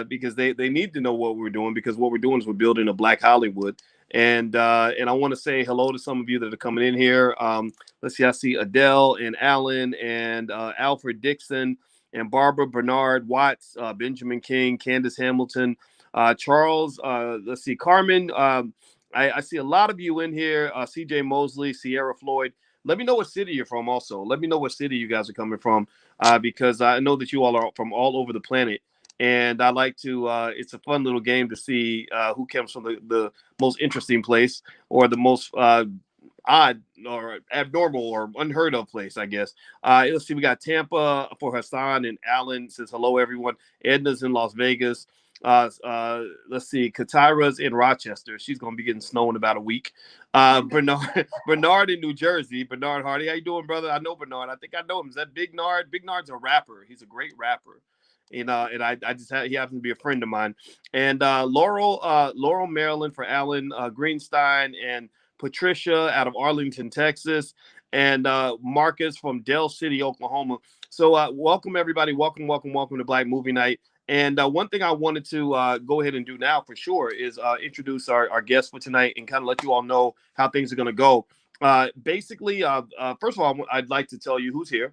because they need to know what we're doing, because what we're doing is we're building a Black Hollywood. And I want to say hello to some of you that are coming in here. Let's see, I see Adele and Alan and Alfred Dixon and Barbara Bernard Watts, Benjamin King, Candace Hamilton, Charles. Let's see, Carmen. I see a lot of you in here. CJ Mosley, Sierra Floyd. Let me know what city you're from. Also, let me know what city you guys are coming from, because I know that you all are from all over the planet. And I like to, it's a fun little game to see who comes from the most interesting place, or the most odd or abnormal or unheard of place, I guess. Let's see, we got Tampa for Hassan, and Alan says hello, everyone. Edna's in Las Vegas. Let's see, Katira's in Rochester. She's going to be getting snow in about a week. Bernard in New Jersey. Bernard Hardy, how you doing, brother? I know Bernard. I think I know him. Is that Big Nard? Big Nard's a rapper. He's a great rapper. And I just he happens to be a friend of mine. And Laurel, Maryland for Alan Greenstein, and Patricia out of Arlington, Texas, and Marcus from Del City, Oklahoma. So welcome, everybody. Welcome to Black Movie Night. And one thing I wanted to go ahead and do now for sure is introduce our guest for tonight and kind of let you all know how things are going to go. Basically, first of all, I'd like to tell you who's here.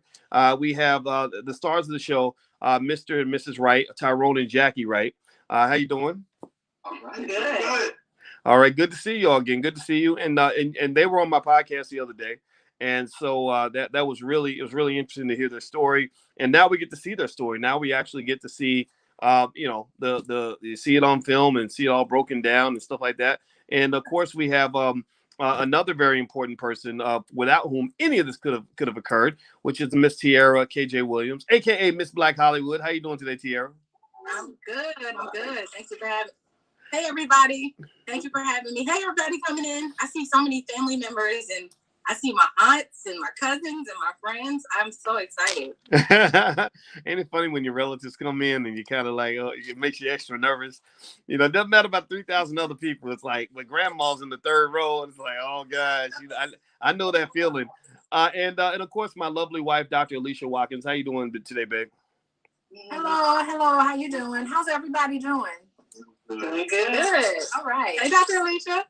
We have the stars of the show, Mr. and Mrs. Wright, Tyrone and Jackie Wright. How you doing? All right. Good. All right, good to see you all again. Good to see you. And they were on my podcast the other day, and so that was really interesting to hear their story. And now we get to see their story. Now we actually get to see you see it on film and see it all broken down and stuff like that. And of course, we have another very important person without whom any of this could have occurred, which is Miss Tiara KJ Williams, aka Miss Black Hollywood. How you doing today, Tiara? I'm good. Thanks for having me. Hey, everybody. Thank you for having me. Hey, everybody coming in. I see so many family members, and I see my aunts and my cousins and my friends. I'm so excited. Ain't it funny when your relatives come in and you kind of like, it makes you extra nervous? You know, it doesn't matter about 3,000 other people. It's like when grandma's in the third row, and it's like, oh gosh, I know that feeling. And of course, my lovely wife, Dr. Alicia Watkins. How you doing today, babe? Hello. How you doing? How's everybody doing? Doing good. All right. Hey, Dr. Alicia.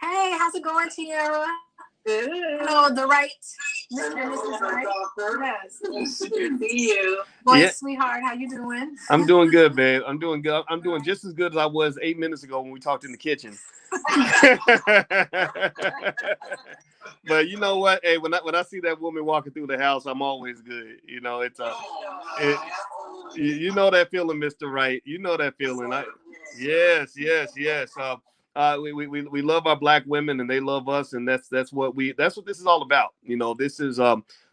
Hey, how's it going, Tiara? Good. Hello, the right, Mr. and Mrs. Wright. Yes. Good to see you. Boy, sweetheart, how you doing? I'm doing good, babe. I'm doing good. I'm doing just as good as I was 8 minutes ago when we talked in the kitchen. But you know what? Hey, when I see that woman walking through the house, I'm always good. You know, you know that feeling, Mr. Wright. You know that feeling. Yes. We love our Black women, and they love us, and that's what this is all about. You know, this is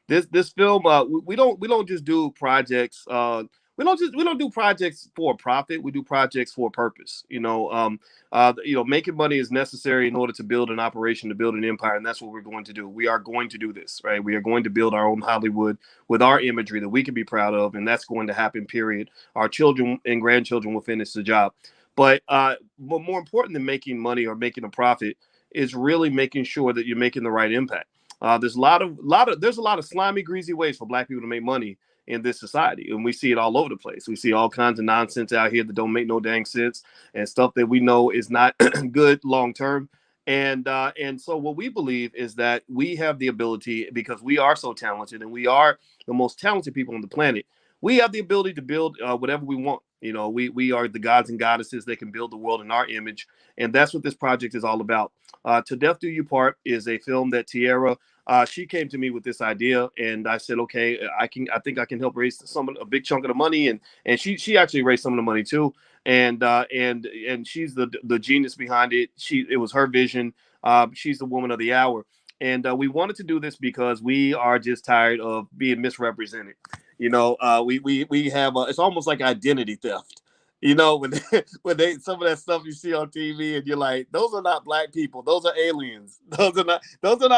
this film. We don't just do projects. We don't do projects for a profit. We do projects for a purpose. Making money is necessary in order to build an operation, to build an empire, and that's what we're going to do. We are going to do this, right? We are going to build our own Hollywood with our imagery that we can be proud of, and that's going to happen, period. Our children and grandchildren will finish the job. But more important than making money or making a profit is really making sure that you're making the right impact. There's a lot of slimy, greasy ways for Black people to make money in this society, and we see it all over the place. We see all kinds of nonsense out here that don't make no dang sense, and stuff that we know is not good long term. And so what we believe is that we have the ability, because we are so talented and we are the most talented people on the planet. We have the ability to build whatever we want. You know, we are the gods and goddesses that can build the world in our image, and that's what this project is all about. Til Death Do You Part is a film that Tiara, she came to me with this idea, and I said, okay, I think I can help raise a big chunk of the money, and she actually raised some of the money too, and she's the genius behind it. It was her vision. She's the woman of the hour, and we wanted to do this because we are just tired of being misrepresented. You know, we have it's almost like identity theft. You know, when they some of that stuff you see on TV and you're like, those are not Black people, those are aliens. Those are not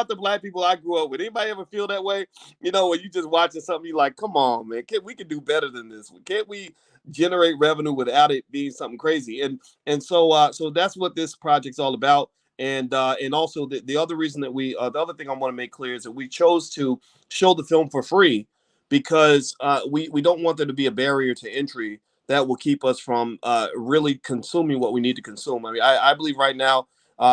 the Black people I grew up with. Anybody ever feel that way? You know, when you just watching something, you're like, come on, man, we can do better than this. Can't we generate revenue without it being something crazy? And so that's what this project's all about. And also the other reason that the other thing I want to make clear is that we chose to show the film for free because we don't want there to be a barrier to entry that will keep us from really consuming what we need to consume. I mean, I believe right now,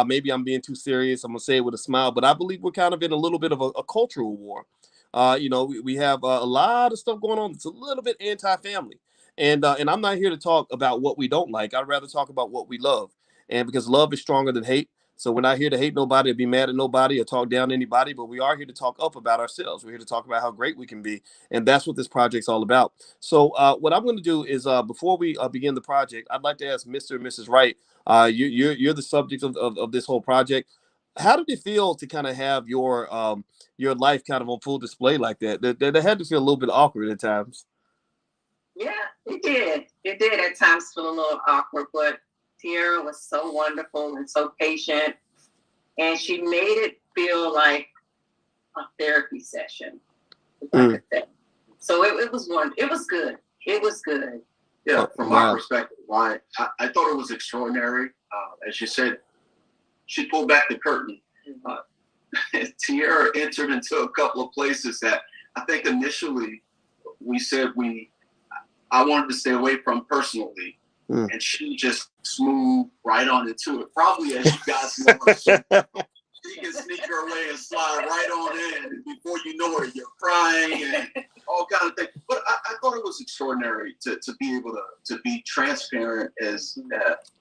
maybe I'm being too serious. I'm gonna say it with a smile, but I believe we're kind of in a little bit of a cultural war. We have a lot of stuff going on that's a little bit anti-family, and I'm not here to talk about what we don't like. I'd rather talk about what we love, and because love is stronger than hate. So we're not here to hate nobody or be mad at nobody or talk down to anybody, but we are here to talk up about ourselves. We're here to talk about how great we can be, and that's what this project's all about. So what I'm going to do is before we begin the project, I'd like to ask Mr. and Mrs. Wright. You're the subject of this whole project. How did it feel to kind of have your life kind of on full display like that? That had to feel a little bit awkward at times. Yeah, it did. It did at times feel a little awkward, but Tiara was so wonderful and so patient, and she made it feel like a therapy session, if I could say. So it was it was good. It was good. Yeah, from my perspective, I thought it was extraordinary. As you said, she pulled back the curtain. Tiara entered into a couple of places that I think initially we said I wanted to stay away from personally. And she just moved right on into it. Probably, as you guys know, she can sneak her way and slide right on in. And before you know it, you're crying and all kind of things. But I thought it was extraordinary to be able to be transparent as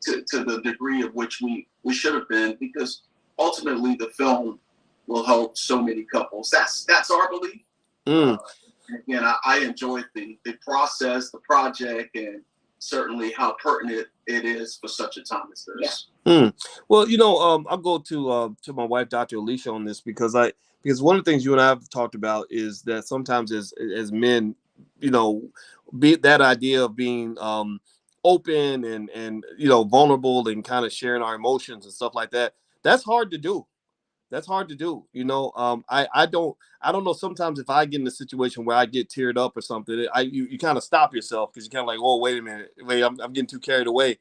to the degree of which we should have been, because ultimately the film will help so many couples. That's our belief. Again, I enjoyed the process, the project, and certainly how pertinent it is for such a time as this. Yeah. Well, I'll go to my wife, Dr. Alicia, on this because one of the things you and I have talked about is that sometimes as men, be that idea of being open and vulnerable and kind of sharing our emotions and stuff like that. That's hard to do. That's hard to do. I don't know. Sometimes if I get in a situation where I get teared up or something, you kind of stop yourself because you're kind of like, oh, wait a minute, I'm getting too carried away.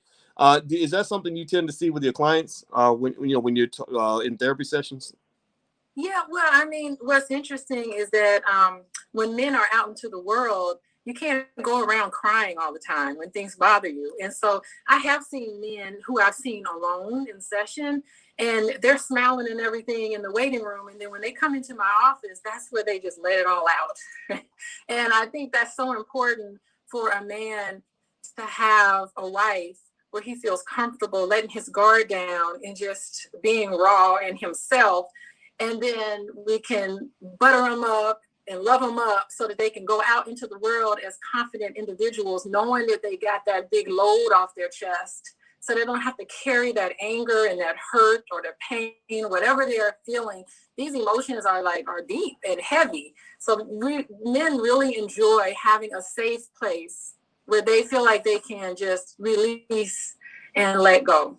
Is that something you tend to see with your clients when you're in therapy sessions? Yeah, well, I mean, what's interesting is that when men are out into the world, you can't go around crying all the time when things bother you. And so I have seen men who I've seen alone in session, and they're smiling and everything in the waiting room. And then when they come into my office, that's where they just let it all out. And I think that's so important for a man to have a wife where he feels comfortable letting his guard down and just being raw and himself. And then we can butter them up and love them up so that they can go out into the world as confident individuals, knowing that they got that big load off their chest, so they don't have to carry that anger and that hurt or the pain, whatever they are feeling. These emotions are deep and heavy. So men really enjoy having a safe place where they feel like they can just release and let go.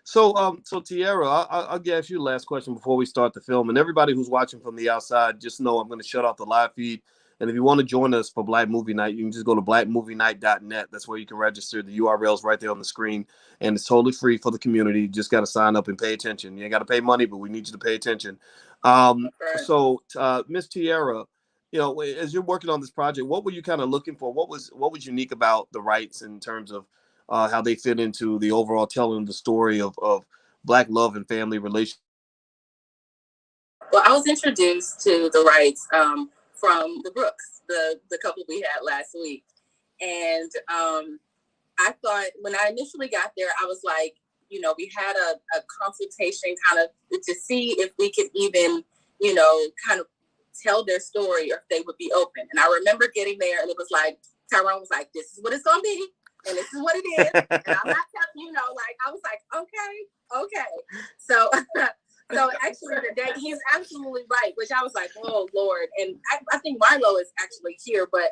So Tiara, I'll ask you the last question before we start the film. And everybody who's watching from the outside, just know I'm going to shut off the live feed. And if you want to join us for Black Movie Night, you can just go to blackmovienight.net. That's where you can register. The URL's right there on the screen. And it's totally free for the community. You just got to sign up and pay attention. You ain't got to pay money, but we need you to pay attention. So Miss Tiara, as you're working on this project, what were you kind of looking for? What was unique about the Wrights in terms of how they fit into the overall telling of the story of Black love and family relations? Well, I was introduced to the Wrights from the Brooks, the couple we had last week. And I thought when I initially got there, I was like, we had a consultation kind of to see if we could even, kind of tell their story or if they would be open. And I remember getting there and it was like, Tyrone was like, this is what it's going to be. And this is what it is. And I'm not telling I was like, okay. So actually today, he's absolutely right, which I was like, oh Lord. And I think Marlo is actually here, but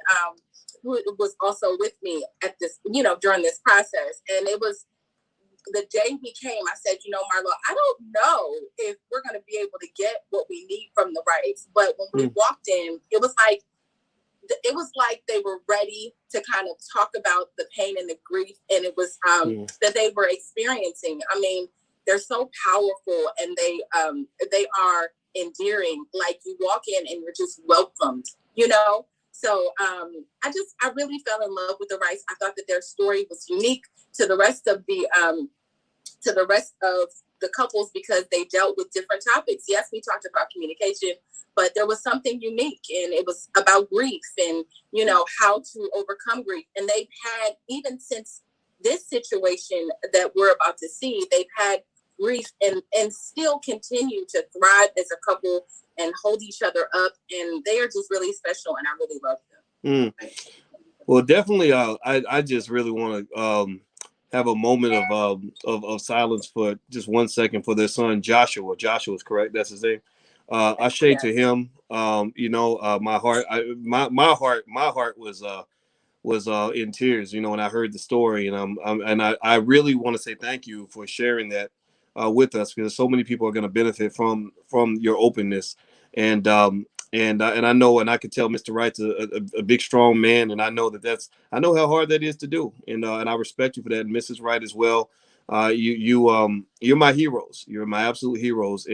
who was also with me at this, during this process. And it was the day he came, I said, Marlo, I don't know if we're going to be able to get what we need from the Wrights. But when we walked in, it was like they were ready to kind of talk about the pain and the grief, and it was that they were experiencing. I mean, they're so powerful, and they are endearing. Like you walk in and you're just welcomed, So I really fell in love with the Wrights. I thought that their story was unique to the rest of the couples because they dealt with different topics. Yes, we talked about communication, but there was something unique, and it was about grief and, you know, how to overcome grief. And they've had, even since this situation that we're about to see, they've had grief and still continue to thrive as a couple and hold each other up. And they are just really special, and I really love them. Well, definitely, I just really want to have a moment of silence for just 1 second for their son Joshua. Joshua's correct. That's his name. Ashe to him. You know, my heart was in tears. You know, when I heard the story, and I really want to say thank you for sharing that with us, because so many people are going to benefit from your openness. And I know, and I can tell Mr. Wright's a big, strong man, and I know I know how hard that is to do, and I respect you for that, and Mrs. Wright as well. You're my heroes. You're my absolute heroes,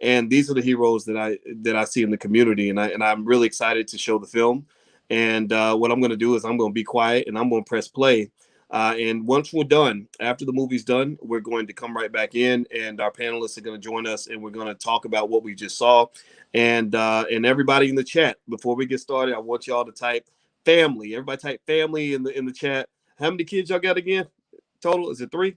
and these are the heroes that I see in the community, and I'm really excited to show the film. And what I'm going to do is I'm going to be quiet, and I'm going to press play. And once we're done, after the movie's done, we're going to come right back in, and our panelists are going to join us, and we're going to talk about what we just saw. And everybody in the chat, before we get started, I want y'all to type family. Everybody type family in the chat. How many kids y'all got again? Total? Is it 3?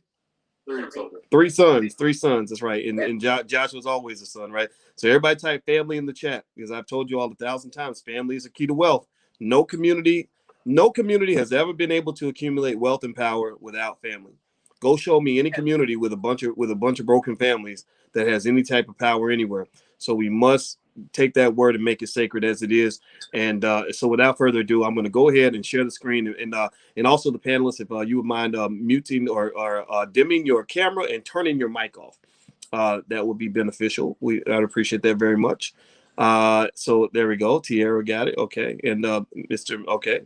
3 sons. 3 sons. That's right. And Josh was always a son, right? So everybody type family in the chat, because I've told you all 1,000 times, family is a key to wealth. No community has ever been able to accumulate wealth and power without family. Go show me any community with a bunch of broken families that has any type of power anywhere. So we must take that word and make it sacred as it is. And so without further ado, I'm going to go ahead and share the screen, and also the panelists, if you would mind muting or dimming your camera and turning your mic off, that would be beneficial. I'd appreciate that very much. So there we go. Tiara got it. Okay. And Mr. Okay.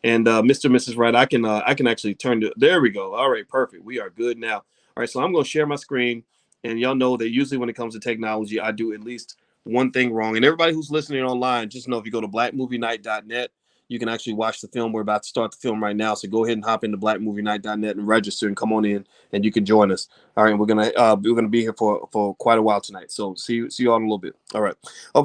And Mr. and Mrs. Wright, I can actually turn to, there we go. All right, perfect. We are good now. All right, so I'm going to share my screen, and y'all know that usually when it comes to technology, I do at least one thing wrong. And everybody who's listening online, just know if you go to blackmovienight.net, you can actually watch the film. We're about to start the film right now, so go ahead and hop into blackmovienight.net and register and come on in, and you can join us. All right, we're gonna be here for quite a while tonight. So see you all in a little bit. All right. Okay.